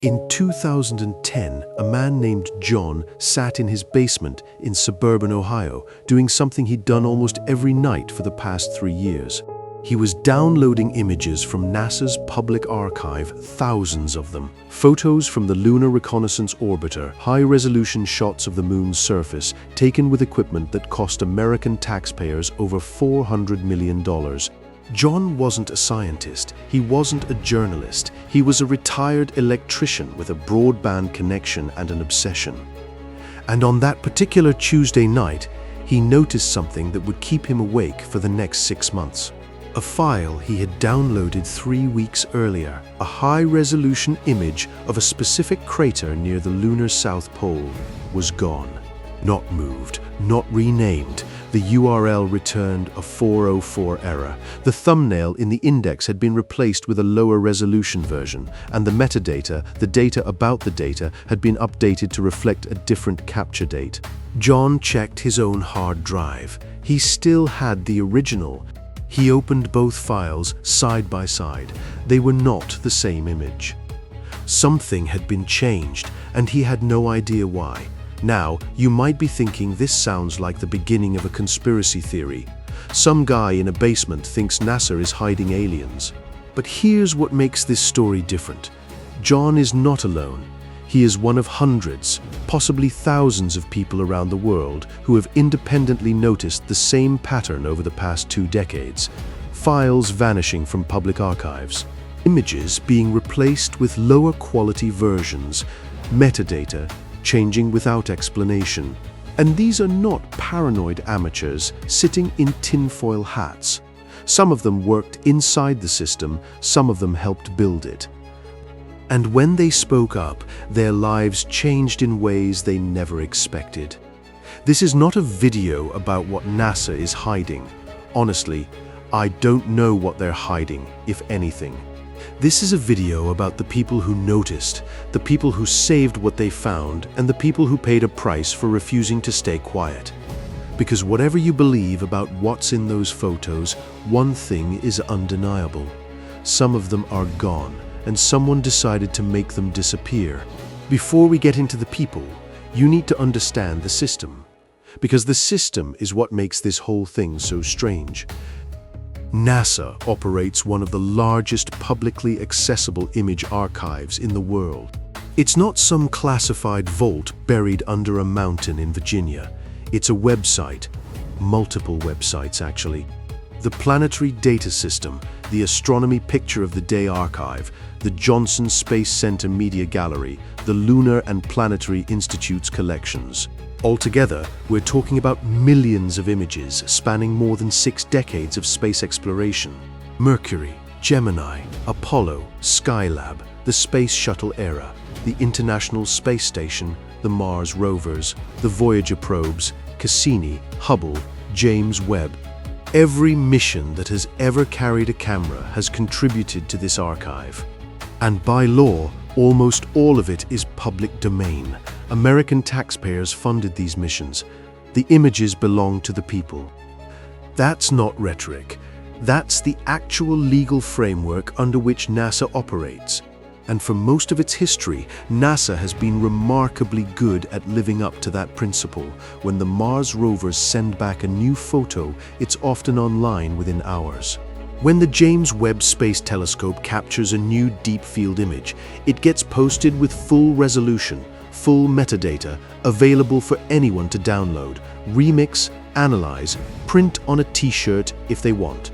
In 2010, a man named John sat in his basement in suburban Ohio, doing something he'd done almost every night for the past 3 years. He was downloading images from NASA's public archive, thousands of them. Photos from the Lunar Reconnaissance Orbiter, high-resolution shots of the moon's surface, taken with equipment that cost American taxpayers over $400 million. John wasn't a scientist, he wasn't a journalist, he was a retired electrician with a broadband connection and an obsession. And on that particular Tuesday night, he noticed something that would keep him awake for the next 6 months. A file he had downloaded 3 weeks earlier, a high-resolution image of a specific crater near the lunar South Pole, was gone. Not moved, not renamed. The URL returned a 404 error. The thumbnail in the index had been replaced with a lower resolution version, and the metadata, the data about the data, had been updated to reflect a different capture date. John checked his own hard drive. He still had the original. He opened both files side by side. They were not the same image. Something had been changed, and he had no idea why. Now, you might be thinking this sounds like the beginning of a conspiracy theory. Some guy in a basement thinks NASA is hiding aliens. But here's what makes this story different. John is not alone. He is one of hundreds, possibly thousands of people around the world who have independently noticed the same pattern over the past 2 decades. Files vanishing from public archives. Images being replaced with lower quality versions. Metadata changing without explanation. And these are not paranoid amateurs sitting in tinfoil hats. Some of them worked inside the system, some of them helped build it. And when they spoke up, their lives changed in ways they never expected. This is not a video about what NASA is hiding. Honestly, I don't know what they're hiding, if anything. This is a video about the people who noticed, the people who saved what they found, and the people who paid a price for refusing to stay quiet. Because whatever you believe about what's in those photos, one thing is undeniable. Some of them are gone, and someone decided to make them disappear. Before we get into the people, you need to understand the system. Because the system is what makes this whole thing so strange. NASA operates one of the largest publicly accessible image archives in the world. It's not some classified vault buried under a mountain in Virginia. It's a website, multiple websites actually. The Planetary Data System, the Astronomy Picture of the Day Archive, the Johnson Space Center Media Gallery, the Lunar and Planetary Institute's collections. Altogether, we're talking about millions of images spanning more than 6 decades of space exploration. Mercury, Gemini, Apollo, Skylab, the Space Shuttle era, the International Space Station, the Mars rovers, the Voyager probes, Cassini, Hubble, James Webb. Every mission that has ever carried a camera has contributed to this archive. And by law, almost all of it is public domain. American taxpayers funded these missions. The images belong to the people. That's not rhetoric. That's the actual legal framework under which NASA operates. And for most of its history, NASA has been remarkably good at living up to that principle. When the Mars rovers send back a new photo, it's often online within hours. When the James Webb Space Telescope captures a new deep-field image, it gets posted with full resolution, full metadata, available for anyone to download, remix, analyze, print on a t-shirt if they want.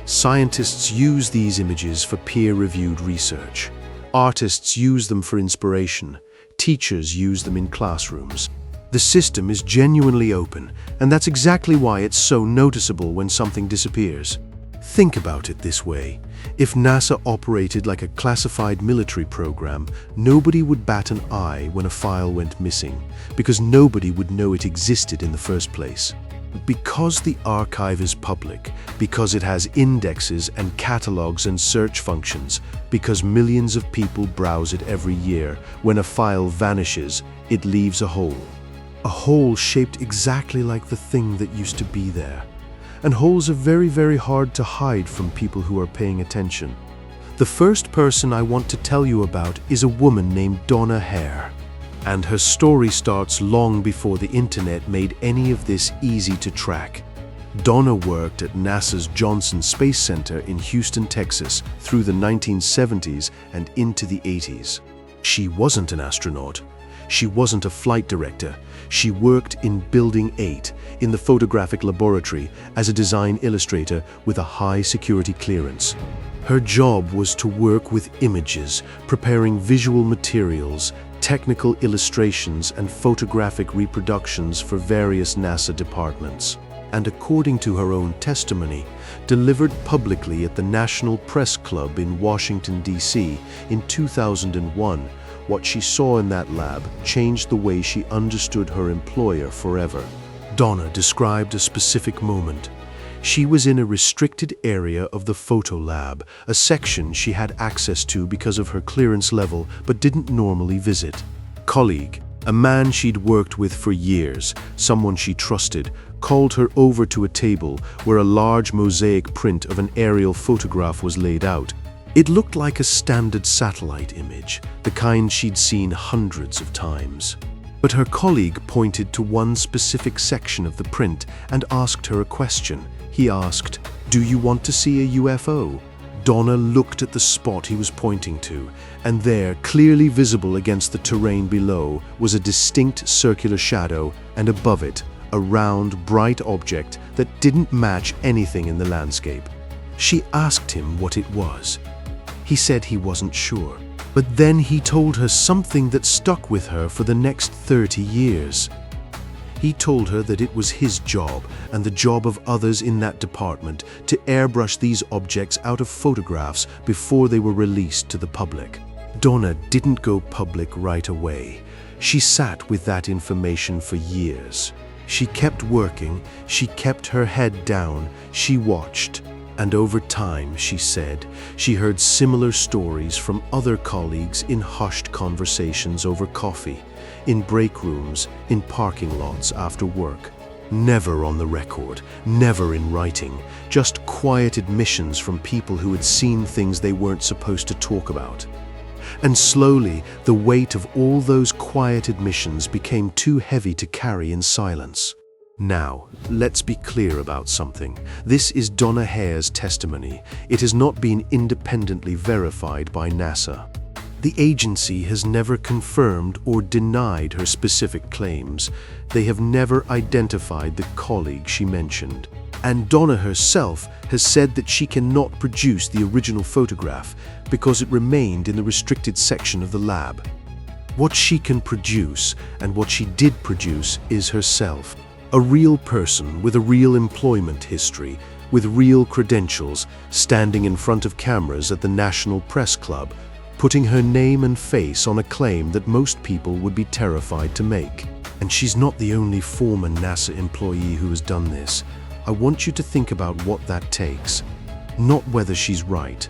Scientists use these images for peer-reviewed research. Artists use them for inspiration. Teachers use them in classrooms. The system is genuinely open, and that's exactly why it's so noticeable when something disappears. Think about it this way. If NASA operated like a classified military program, nobody would bat an eye when a file went missing, because nobody would know it existed in the first place. Because the archive is public, because it has indexes and catalogs and search functions, because millions of people browse it every year, when a file vanishes, it leaves a hole. A hole shaped exactly like the thing that used to be there. And holes are very, very hard to hide from people who are paying attention. The first person I want to tell you about is a woman named Donna Hare. And her story starts long before the internet made any of this easy to track. Donna worked at NASA's Johnson Space Center in Houston, Texas through the 1970s and into the 80s. She wasn't an astronaut. She wasn't a flight director. She worked in Building 8 in the photographic laboratory as a design illustrator with a high security clearance. Her job was to work with images, preparing visual materials, technical illustrations, and photographic reproductions for various NASA departments. And according to her own testimony, delivered publicly at the National Press Club in Washington, D.C. in 2001, what she saw in that lab changed the way she understood her employer forever. Donna described a specific moment. She was in a restricted area of the photo lab, a section she had access to because of her clearance level but didn't normally visit. Colleague, a man she'd worked with for years, someone she trusted, called her over to a table where a large mosaic print of an aerial photograph was laid out. It looked like a standard satellite image, the kind she'd seen hundreds of times. But her colleague pointed to one specific section of the print and asked her a question. He asked, "Do you want to see a UFO?" Donna looked at the spot he was pointing to, and there, clearly visible against the terrain below, was a distinct circular shadow, and above it, a round, bright object that didn't match anything in the landscape. She asked him what it was. He said he wasn't sure, but then he told her something that stuck with her for the next 30 years. He told her that it was his job, and the job of others in that department, to airbrush these objects out of photographs before they were released to the public. Donna didn't go public right away. She sat with that information for years. She kept working, she kept her head down, she watched. And over time, she said, she heard similar stories from other colleagues in hushed conversations over coffee, in break rooms, in parking lots after work. Never on the record, never in writing, just quiet admissions from people who had seen things they weren't supposed to talk about. And slowly, the weight of all those quiet admissions became too heavy to carry in silence. Now, let's be clear about something. This is Donna Hare's testimony. It has not been independently verified by NASA. The agency has never confirmed or denied her specific claims. They have never identified the colleague she mentioned. And Donna herself has said that she cannot produce the original photograph because it remained in the restricted section of the lab. What she can produce, and what she did produce, is herself. A real person with a real employment history, with real credentials, standing in front of cameras at the National Press Club, putting her name and face on a claim that most people would be terrified to make. And she's not the only former NASA employee who has done this. I want you to think about what that takes, not whether she's right.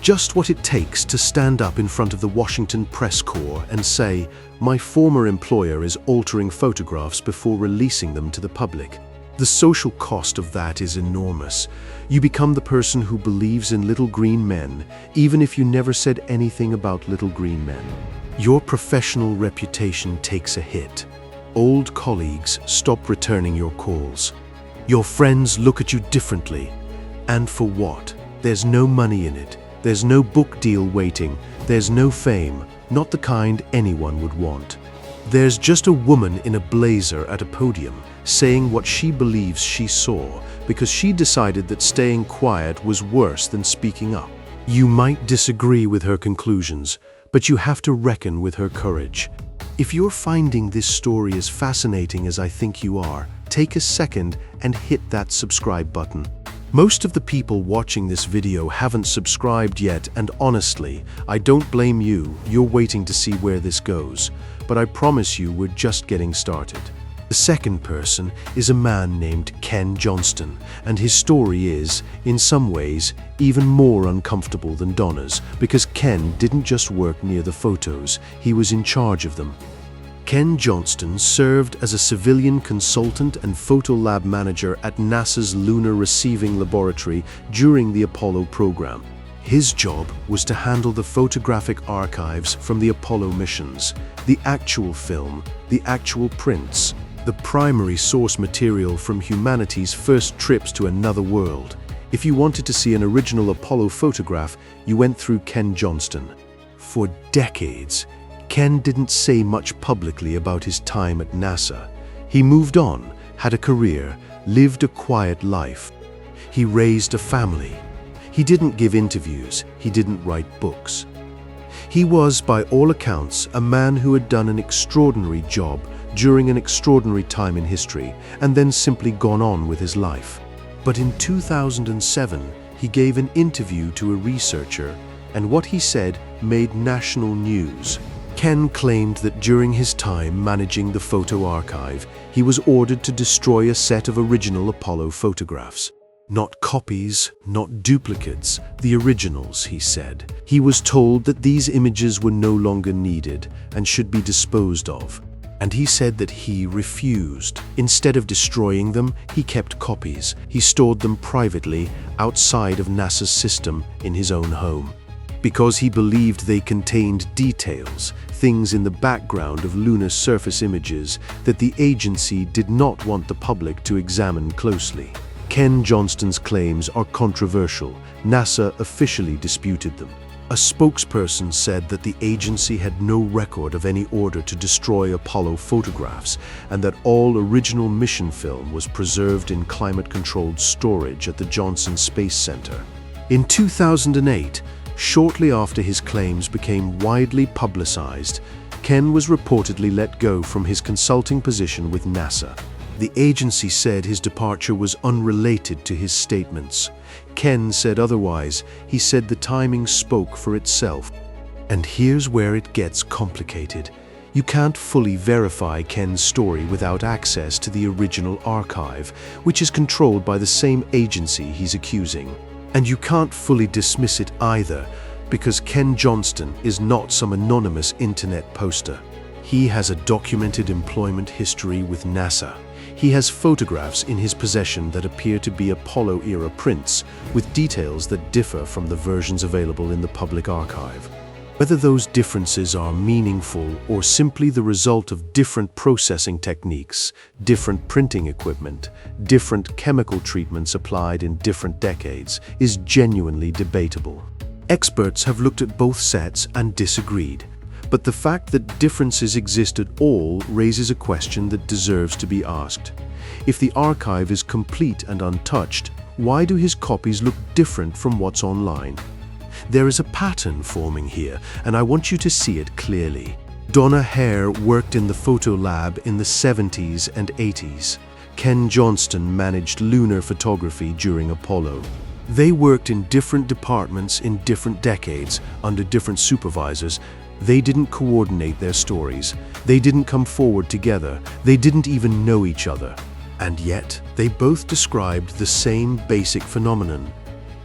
Just what it takes to stand up in front of the Washington Press Corps and say, "My former employer is altering photographs before releasing them to the public." The social cost of that is enormous. You become the person who believes in little green men, even if you never said anything about little green men. Your professional reputation takes a hit. Old colleagues stop returning your calls. Your friends look at you differently. And for what? There's no money in it. There's no book deal waiting. There's no fame, not the kind anyone would want. There's just a woman in a blazer at a podium saying what she believes she saw because she decided that staying quiet was worse than speaking up. You might disagree with her conclusions, but you have to reckon with her courage. If you're finding this story as fascinating as I think you are, take a second and hit that subscribe button. Most of the people watching this video haven't subscribed yet, and honestly, I don't blame you. You're waiting to see where this goes, but I promise you we're just getting started. The second person is a man named Ken Johnston, and his story is, in some ways, even more uncomfortable than Donna's, because Ken didn't just work near the photos, he was in charge of them. Ken Johnston served as a civilian consultant and photo lab manager at NASA's Lunar Receiving Laboratory during the Apollo program. His job was to handle the photographic archives from the Apollo missions, the actual film, the actual prints, the primary source material from humanity's first trips to another world. If you wanted to see an original Apollo photograph, you went through Ken Johnston. For decades, Ken didn't say much publicly about his time at NASA. He moved on, had a career, lived a quiet life. He raised a family. He didn't give interviews, he didn't write books. He was, by all accounts, a man who had done an extraordinary job during an extraordinary time in history, and then simply gone on with his life. But in 2007, he gave an interview to a researcher, and what he said made national news. Ken claimed that during his time managing the photo archive, he was ordered to destroy a set of original Apollo photographs. Not copies, not duplicates, the originals, he said. He was told that these images were no longer needed and should be disposed of. And he said that he refused. Instead of destroying them, he kept copies. He stored them privately outside of NASA's system in his own home. Because he believed they contained details, things in the background of lunar surface images that the agency did not want the public to examine closely. Ken Johnston's claims are controversial. NASA officially disputed them. A spokesperson said that the agency had no record of any order to destroy Apollo photographs and that all original mission film was preserved in climate-controlled storage at the Johnson Space Center. In 2008, shortly after his claims became widely publicized, Ken was reportedly let go from his consulting position with NASA. The agency said his departure was unrelated to his statements. Ken said otherwise. He said the timing spoke for itself. And here's where it gets complicated. You can't fully verify Ken's story without access to the original archive, which is controlled by the same agency he's accusing. And you can't fully dismiss it either, because Ken Johnston is not some anonymous internet poster. He has a documented employment history with NASA. He has photographs in his possession that appear to be Apollo-era prints, with details that differ from the versions available in the public archive. Whether those differences are meaningful or simply the result of different processing techniques, different printing equipment, different chemical treatments applied in different decades, is genuinely debatable. Experts have looked at both sets and disagreed. But the fact that differences exist at all raises a question that deserves to be asked. If the archive is complete and untouched, why do his copies look different from what's online? There is a pattern forming here, and I want you to see it clearly. Donna Hare worked in the photo lab in the 70s and 80s. Ken Johnston managed lunar photography during Apollo. They worked in different departments in different decades, under different supervisors. They didn't coordinate their stories. They didn't come forward together. They didn't even know each other. And yet, they both described the same basic phenomenon: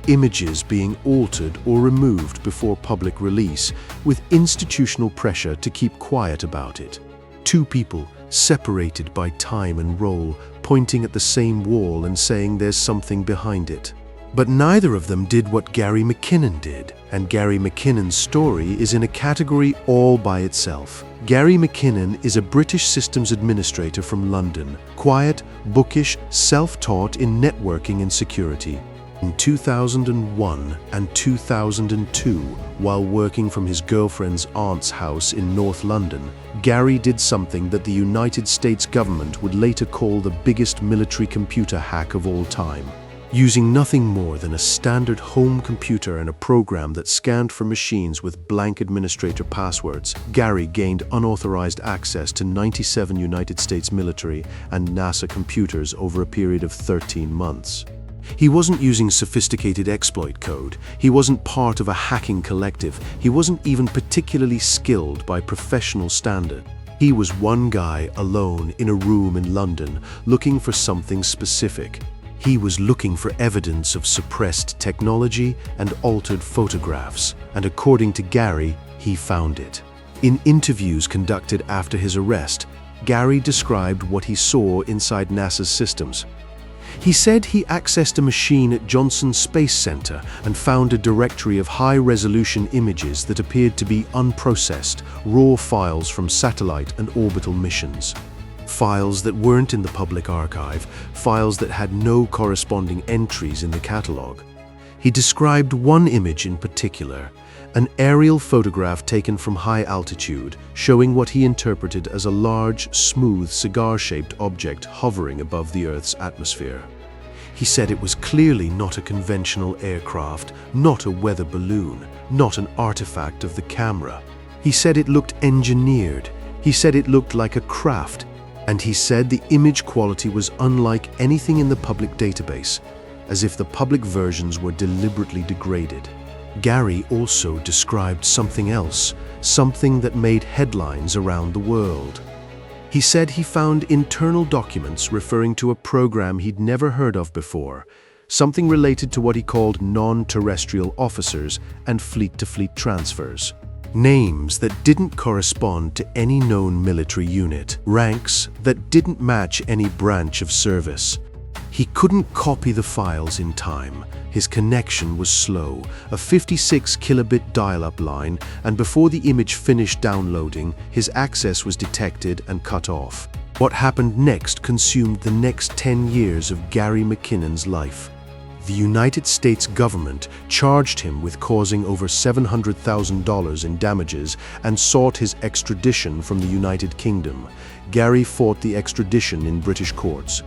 images being altered or removed before public release, with institutional pressure to keep quiet about it. Two people, separated by time and role, pointing at the same wall and saying there's something behind it. But neither of them did what Gary McKinnon did, and Gary McKinnon's story is in a category all by itself. Gary McKinnon is a British systems administrator from London, quiet, bookish, self-taught in networking and security. In 2001 and 2002, while working from his girlfriend's aunt's house in North London, Gary did something that the United States government would later call the biggest military computer hack of all time. Using nothing more than a standard home computer and a program that scanned for machines with blank administrator passwords, Gary gained unauthorized access to 97 United States military and NASA computers over a period of 13 months. He wasn't using sophisticated exploit code. He wasn't part of a hacking collective. He wasn't even particularly skilled by professional standard. He was one guy alone in a room in London looking for something specific. He was looking for evidence of suppressed technology and altered photographs, and according to Gary, he found it. In interviews conducted after his arrest, Gary described what he saw inside NASA's systems. He said he accessed a machine at Johnson Space Center and found a directory of high-resolution images that appeared to be unprocessed, raw files from satellite and orbital missions. Files that weren't in the public archive, files that had no corresponding entries in the catalog. He described one image in particular, an aerial photograph taken from high altitude, showing what he interpreted as a large, smooth, cigar-shaped object hovering above the Earth's atmosphere. He said it was clearly not a conventional aircraft, not a weather balloon, not an artifact of the camera. He said it looked engineered. He said it looked like a craft. And he said the image quality was unlike anything in the public database, as if the public versions were deliberately degraded. Gary also described something else, something that made headlines around the world. He said he found internal documents referring to a program he'd never heard of before, something related to what he called non-terrestrial officers and fleet-to-fleet transfers. Names that didn't correspond to any known military unit, ranks that didn't match any branch of service. He couldn't copy the files in time. His connection was slow, a 56 kilobit dial-up line, and before the image finished downloading, his access was detected and cut off. What happened next consumed the next 10 years of Gary McKinnon's life. The United States government charged him with causing over $700,000 in damages and sought his extradition from the United Kingdom. Gary fought the extradition in British courts.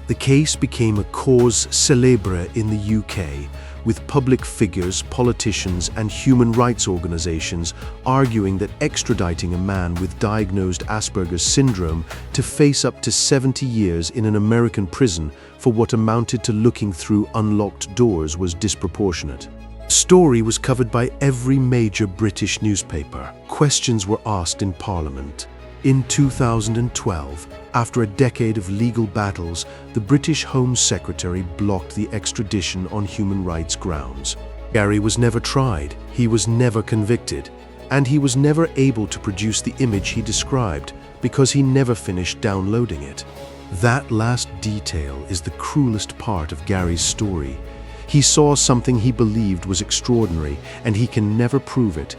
The case became a cause célèbre in the UK, with public figures, politicians, and human rights organizations arguing that extraditing a man with diagnosed Asperger's syndrome to face up to 70 years in an American prison for what amounted to looking through unlocked doors was disproportionate. The story was covered by every major British newspaper. Questions were asked in Parliament. In 2012, after a decade of legal battles, the British Home Secretary blocked the extradition on human rights grounds. Gary was never tried, he was never convicted, and he was never able to produce the image he described because he never finished downloading it. That last detail is the cruelest part of Gary's story. He saw something he believed was extraordinary, and he can never prove it.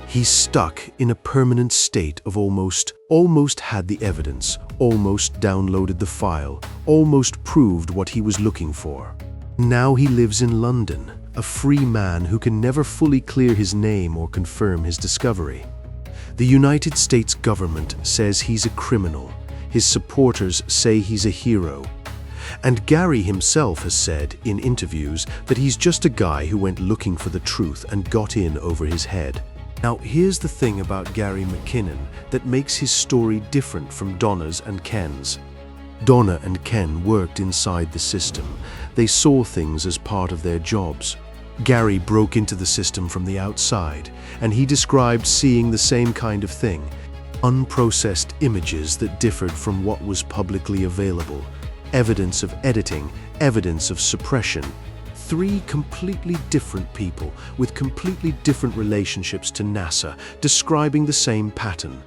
He's stuck in a permanent state of almost had the evidence, almost downloaded the file, almost proved what he was looking for. Now he lives in London, a free man who can never fully clear his name or confirm his discovery. The United States government says he's a criminal. His supporters say he's a hero. And Gary himself has said in interviews that he's just a guy who went looking for the truth and got in over his head. Now, here's the thing about Gary McKinnon that makes his story different from Donna's and Ken's. Donna and Ken worked inside the system. They saw things as part of their jobs. Gary broke into the system from the outside, and he described seeing the same kind of thing. Unprocessed images that differed from what was publicly available. Evidence of editing, evidence of suppression. Three completely different people with completely different relationships to NASA, describing the same pattern.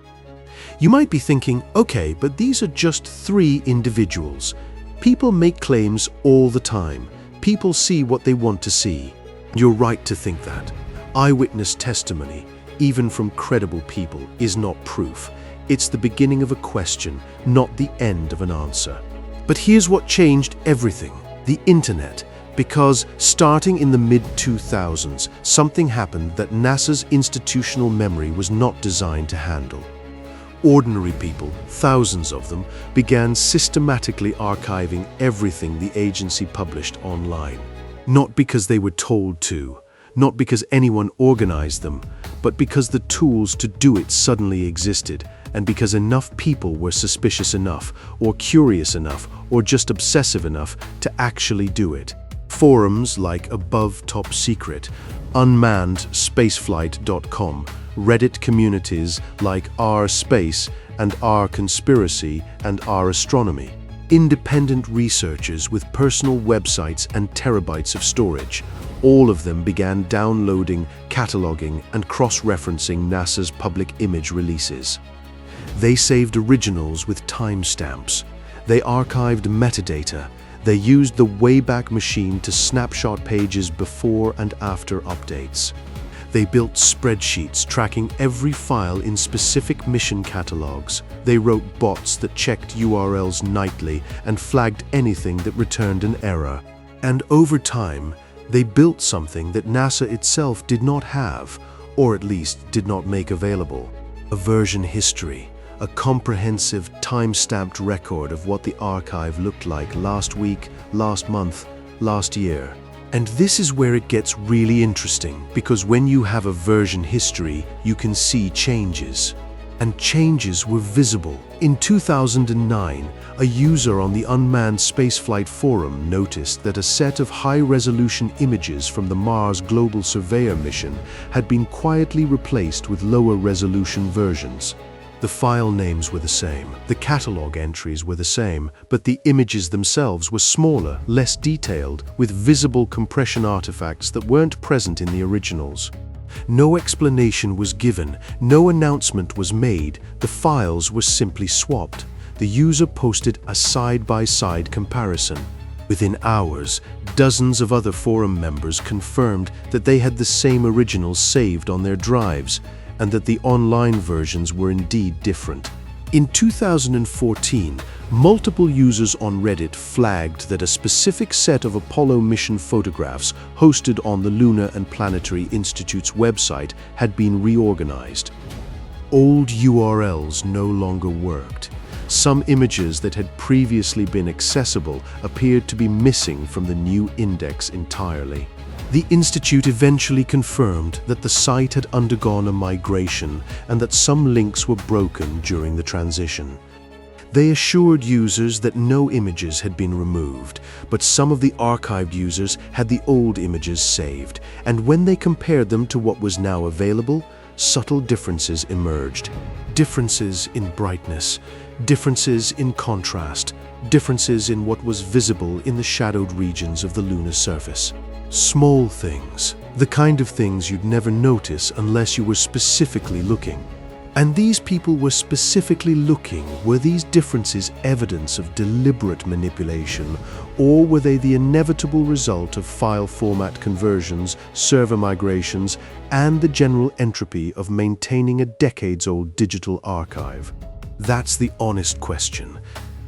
You might be thinking, okay, but these are just three individuals. People make claims all the time. People see what they want to see. You're right to think that. Eyewitness testimony, even from credible people, is not proof. It's the beginning of a question, not the end of an answer. But here's what changed everything: the internet. Because starting in the mid-2000s, something happened that NASA's institutional memory was not designed to handle. Ordinary people, thousands of them, began systematically archiving everything the agency published online. Not because they were told to, not because anyone organized them, but because the tools to do it suddenly existed, and because enough people were suspicious enough, or curious enough, or just obsessive enough to actually do it. Forums like Above Top Secret, Unmanned Spaceflight.com, Reddit communities like R Space and R Conspiracy and R Astronomy, independent researchers with personal websites and terabytes of storage, all of them began downloading, cataloging, and cross-referencing NASA's public image releases. They saved originals with timestamps. They archived metadata. They used the Wayback Machine to snapshot pages before and after updates. They built spreadsheets tracking every file in specific mission catalogs. They wrote bots that checked URLs nightly and flagged anything that returned an error. And over time, they built something that NASA itself did not have, or at least did not make available. A version history, a comprehensive, time-stamped record of what the archive looked like last week, last month, last year. And this is where it gets really interesting, because when you have a version history, you can see changes. And changes were visible. In 2009, a user on the Unmanned Spaceflight Forum noticed that a set of high-resolution images from the Mars Global Surveyor mission had been quietly replaced with lower-resolution versions. The file names were the same, the catalog entries were the same, but the images themselves were smaller, less detailed, with visible compression artifacts that weren't present in the originals. No explanation was given, no announcement was made, the files were simply swapped. The user posted a side-by-side comparison. Within hours, dozens of other forum members confirmed that they had the same originals saved on their drives, and that the online versions were indeed different. In 2014, multiple users on Reddit flagged that a specific set of Apollo mission photographs hosted on the Lunar and Planetary Institute's website had been reorganized. Old URLs no longer worked. Some images that had previously been accessible appeared to be missing from the new index entirely. The Institute eventually confirmed that the site had undergone a migration and that some links were broken during the transition. They assured users that no images had been removed, but some of the archived users had the old images saved, and when they compared them to what was now available, subtle differences emerged. Differences in brightness, differences in contrast, differences in what was visible in the shadowed regions of the lunar surface. Small things, the kind of things you'd never notice unless you were specifically looking. And these people were specifically looking. Were these differences evidence of deliberate manipulation, or were they the inevitable result of file format conversions, server migrations, and the general entropy of maintaining a decades-old digital archive? That's the honest question.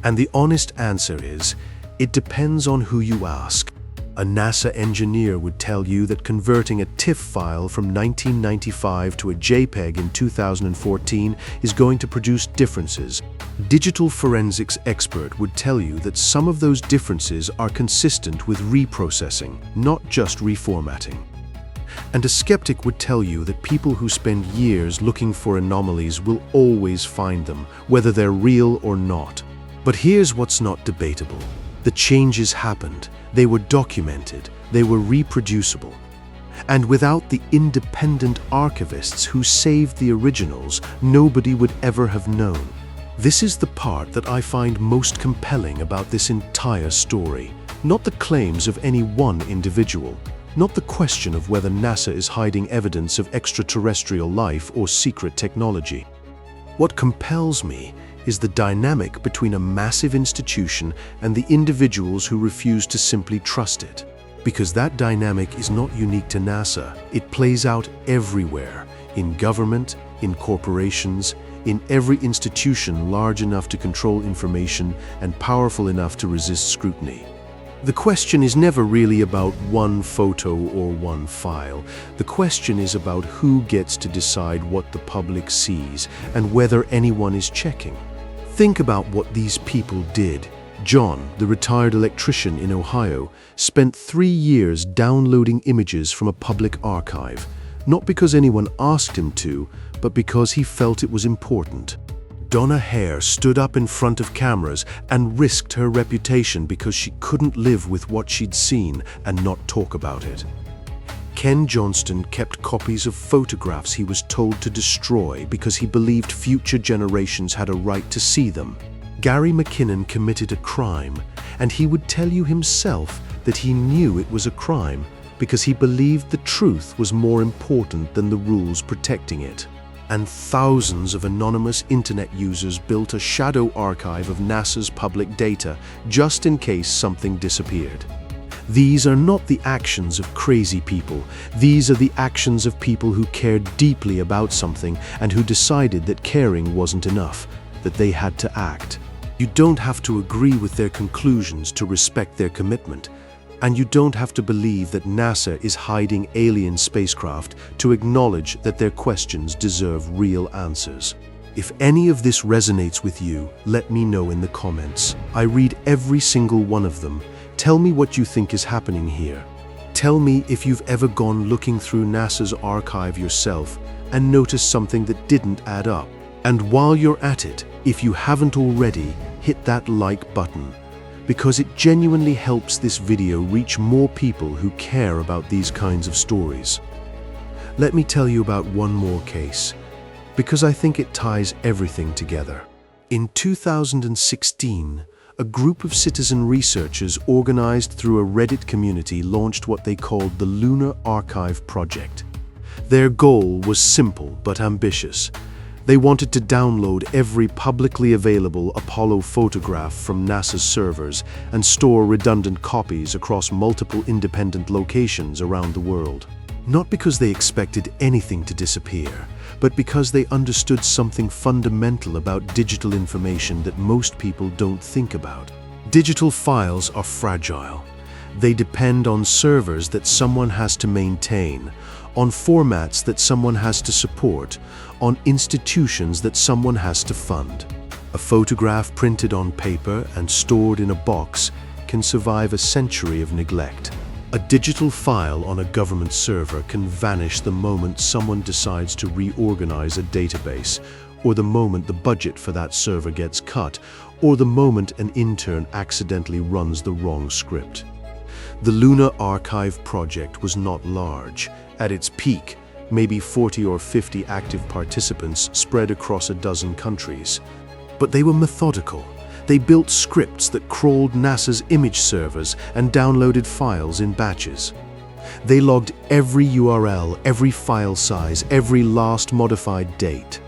And the honest answer is, it depends on who you ask. A NASA engineer would tell you that converting a TIFF file from 1995 to a JPEG in 2014 is going to produce differences. Digital forensics expert would tell you that some of those differences are consistent with reprocessing, not just reformatting. And a skeptic would tell you that people who spend years looking for anomalies will always find them, whether they're real or not. But here's what's not debatable. The changes happened. They were documented, they were reproducible. And without the independent archivists who saved the originals, nobody would ever have known. This is the part that I find most compelling about this entire story. Not the claims of any one individual, not the question of whether NASA is hiding evidence of extraterrestrial life or secret technology. What compels me is the dynamic between a massive institution and the individuals who refuse to simply trust it. Because that dynamic is not unique to NASA. It plays out everywhere, in government, in corporations, in every institution large enough to control information and powerful enough to resist scrutiny. The question is never really about one photo or one file. The question is about who gets to decide what the public sees and whether anyone is checking. Think about what these people did. John, the retired electrician in Ohio, spent 3 years downloading images from a public archive, not because anyone asked him to, but because he felt it was important. Donna Hare stood up in front of cameras and risked her reputation because she couldn't live with what she'd seen and not talk about it. Ken Johnston kept copies of photographs he was told to destroy because he believed future generations had a right to see them. Gary McKinnon committed a crime, and he would tell you himself that he knew it was a crime because he believed the truth was more important than the rules protecting it. and thousands of anonymous internet users built a shadow archive of NASA's public data just in case something disappeared. These are not the actions of crazy people. These are the actions of people who cared deeply about something and who decided that caring wasn't enough, that they had to act. You don't have to agree with their conclusions to respect their commitment. And you don't have to believe that NASA is hiding alien spacecraft to acknowledge that their questions deserve real answers. If any of this resonates with you, let me know in the comments. I read every single one of them. Tell me what you think is happening here. Tell me if you've ever gone looking through NASA's archive yourself and noticed something that didn't add up. And while you're at it, if you haven't already, hit that like button, because it genuinely helps this video reach more people who care about these kinds of stories. Let me tell you about one more case, because I think it ties everything together. In 2016, a group of citizen researchers organized through a Reddit community launched what they called the Lunar Archive Project. Their goal was simple but ambitious. They wanted to download every publicly available Apollo photograph from NASA's servers and store redundant copies across multiple independent locations around the world. Not because they expected anything to disappear, but because they understood something fundamental about digital information that most people don't think about. Digital files are fragile. They depend on servers that someone has to maintain, on formats that someone has to support, on institutions that someone has to fund. A photograph printed on paper and stored in a box can survive a century of neglect. A digital file on a government server can vanish the moment someone decides to reorganize a database, or the moment the budget for that server gets cut, or the moment an intern accidentally runs the wrong script. The Lunar Archive Project was not large. At its peak, maybe 40 or 50 active participants spread across a dozen countries. But they were methodical. They built scripts that crawled NASA's image servers and downloaded files in batches. They logged every URL, every file size, every last modified date.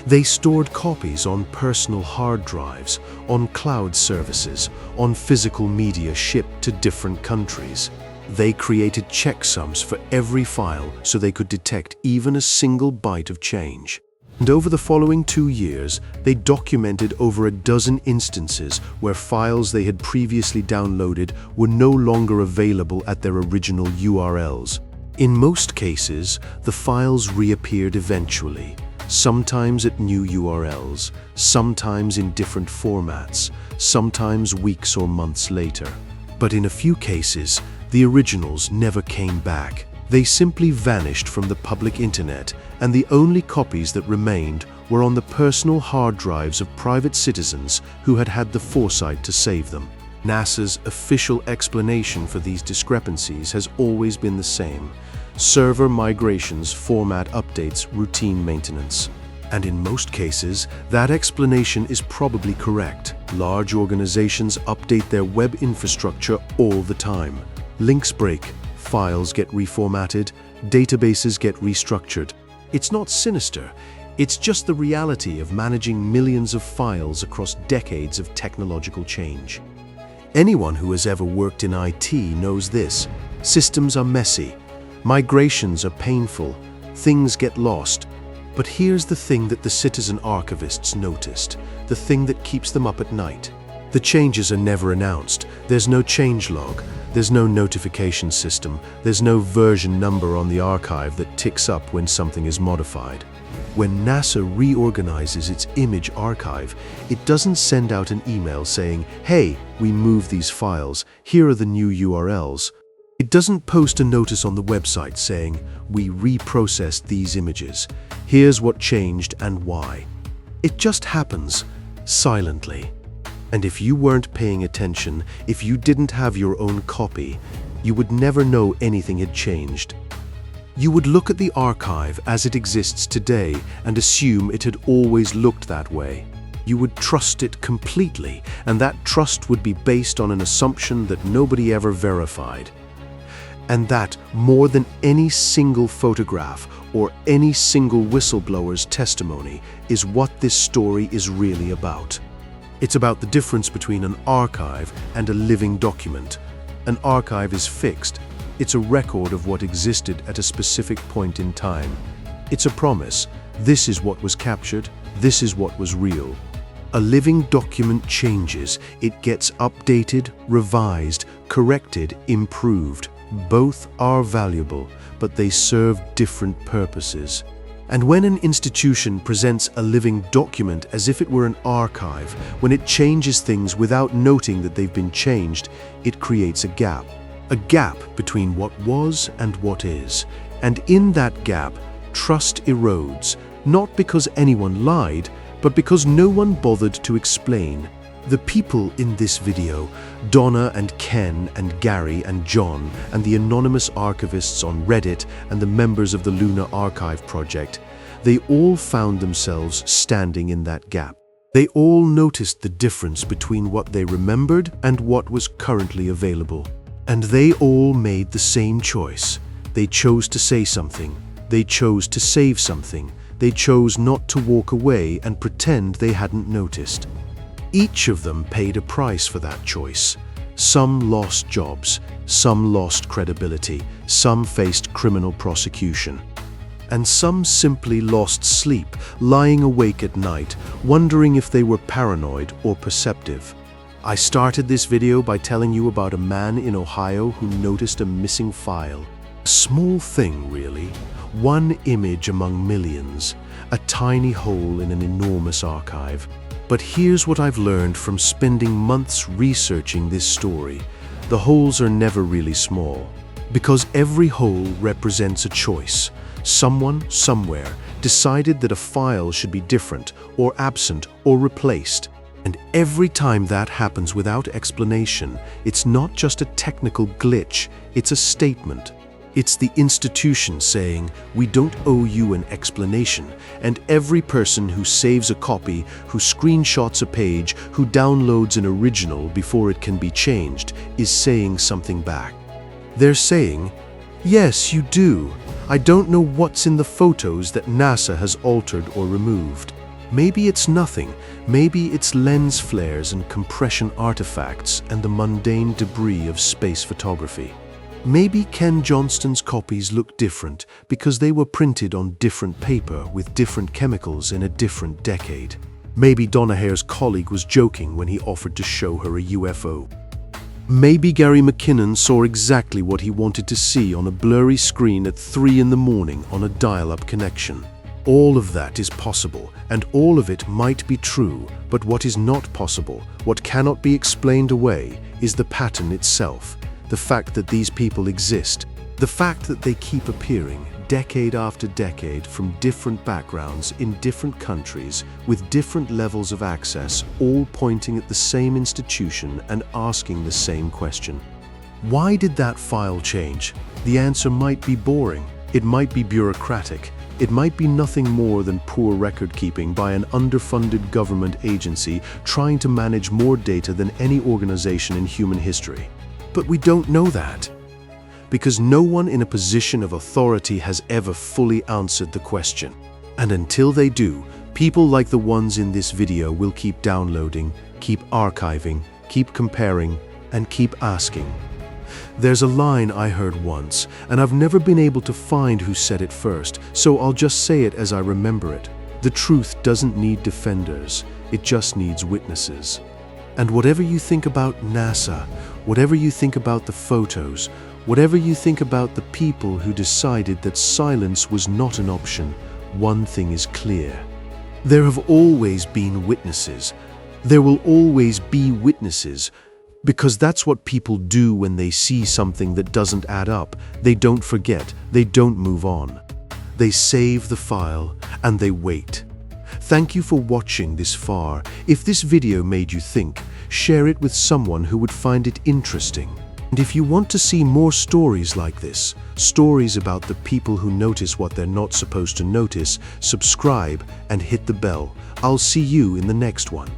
They stored copies on personal hard drives, on cloud services, on physical media shipped to different countries. They created checksums for every file so they could detect even a single byte of change. And over the following 2 years, they documented over a dozen instances where files they had previously downloaded were no longer available at their original URLs. In most cases, the files reappeared eventually, sometimes at new URLs, sometimes in different formats, sometimes weeks or months later. But in a few cases, the originals never came back. They simply vanished from the public internet, and the only copies that remained were on the personal hard drives of private citizens who had had the foresight to save them. NASA's official explanation for these discrepancies has always been the same: server migrations, format updates, routine maintenance. And in most cases, that explanation is probably correct. Large organizations update their web infrastructure all the time. Links break, files get reformatted, databases get restructured. It's not sinister, it's just the reality of managing millions of files across decades of technological change. Anyone who has ever worked in IT knows this. Systems are messy, migrations are painful, things get lost. But here's the thing that the citizen archivists noticed, the thing that keeps them up at night. The changes are never announced. There's no changelog. There's no notification system. There's no version number on the archive that ticks up when something is modified. When NASA reorganizes its image archive, it doesn't send out an email saying, "Hey, we moved these files. Here are the new URLs." It doesn't post a notice on the website saying, "We reprocessed these images. Here's what changed and why." It just happens, silently. And if you weren't paying attention, if you didn't have your own copy, you would never know anything had changed. You would look at the archive as it exists today and assume it had always looked that way. You would trust it completely, and that trust would be based on an assumption that nobody ever verified. And that, more than any single photograph or any single whistleblower's testimony is what this story is really about. It's about the difference between an archive and a living document. An archive is fixed. It's a record of what existed at a specific point in time. It's a promise. This is what was captured. This is what was real. A living document changes. It gets updated, revised, corrected, improved. Both are valuable, but they serve different purposes. And when an institution presents a living document as if it were an archive, when it changes things without noting that they've been changed, it creates a gap. A gap between what was and what is. And in that gap, trust erodes, not because anyone lied, but because no one bothered to explain. The people in this video, Donna and Ken and Gary and John, and the anonymous archivists on Reddit and the members of the Lunar Archive Project, they all found themselves standing in that gap. They all noticed the difference between what they remembered and what was currently available. And they all made the same choice. They chose to say something. They chose to save something. They chose not to walk away and pretend they hadn't noticed. Each of them paid a price for that choice. Some lost jobs, some lost credibility, some faced criminal prosecution. And some simply lost sleep, lying awake at night, wondering if they were paranoid or perceptive. I started this video by telling you about a man in Ohio who noticed a missing file. A small thing, really. One image among millions. A tiny hole in an enormous archive. But here's what I've learned from spending months researching this story. The holes are never really small, because every hole represents a choice. Someone, somewhere, decided that a file should be different, or absent, or replaced. And every time that happens without explanation, it's not just a technical glitch, it's a statement. It's the institution saying, we don't owe you an explanation, and every person who saves a copy, who screenshots a page, who downloads an original before it can be changed, is saying something back. They're saying, yes, you do. I don't know what's in the photos that NASA has altered or removed. Maybe it's nothing. Maybe it's lens flares and compression artifacts and the mundane debris of space photography. Maybe Ken Johnston's copies look different because they were printed on different paper with different chemicals in a different decade. Maybe Donna Hare's colleague was joking when he offered to show her a UFO. Maybe Gary McKinnon saw exactly what he wanted to see on a blurry screen at 3 in the morning on a dial-up connection. All of that is possible, and all of it might be true, but what is not possible, what cannot be explained away, is the pattern itself. The fact that these people exist, the fact that they keep appearing decade after decade from different backgrounds in different countries with different levels of access, all pointing at the same institution and asking the same question. Why did that file change? The answer might be boring. It might be bureaucratic. It might be nothing more than poor record keeping by an underfunded government agency trying to manage more data than any organization in human history. But we don't know that, because no one in a position of authority has ever fully answered the question. And until they do, people like the ones in this video will keep downloading, keep archiving, keep comparing, and keep asking. There's a line I heard once, and I've never been able to find who said it first, so I'll just say it as I remember it. The truth doesn't need defenders, it just needs witnesses. And whatever you think about NASA, whatever you think about the photos, whatever you think about the people who decided that silence was not an option, one thing is clear. There have always been witnesses. There will always be witnesses, because that's what people do when they see something that doesn't add up. They don't forget, they don't move on. They save the file and they wait. Thank you for watching this far. If this video made you think, share it with someone who would find it interesting. And if you want to see more stories like this, stories about the people who notice what they're not supposed to notice, subscribe and hit the bell. I'll see you in the next one.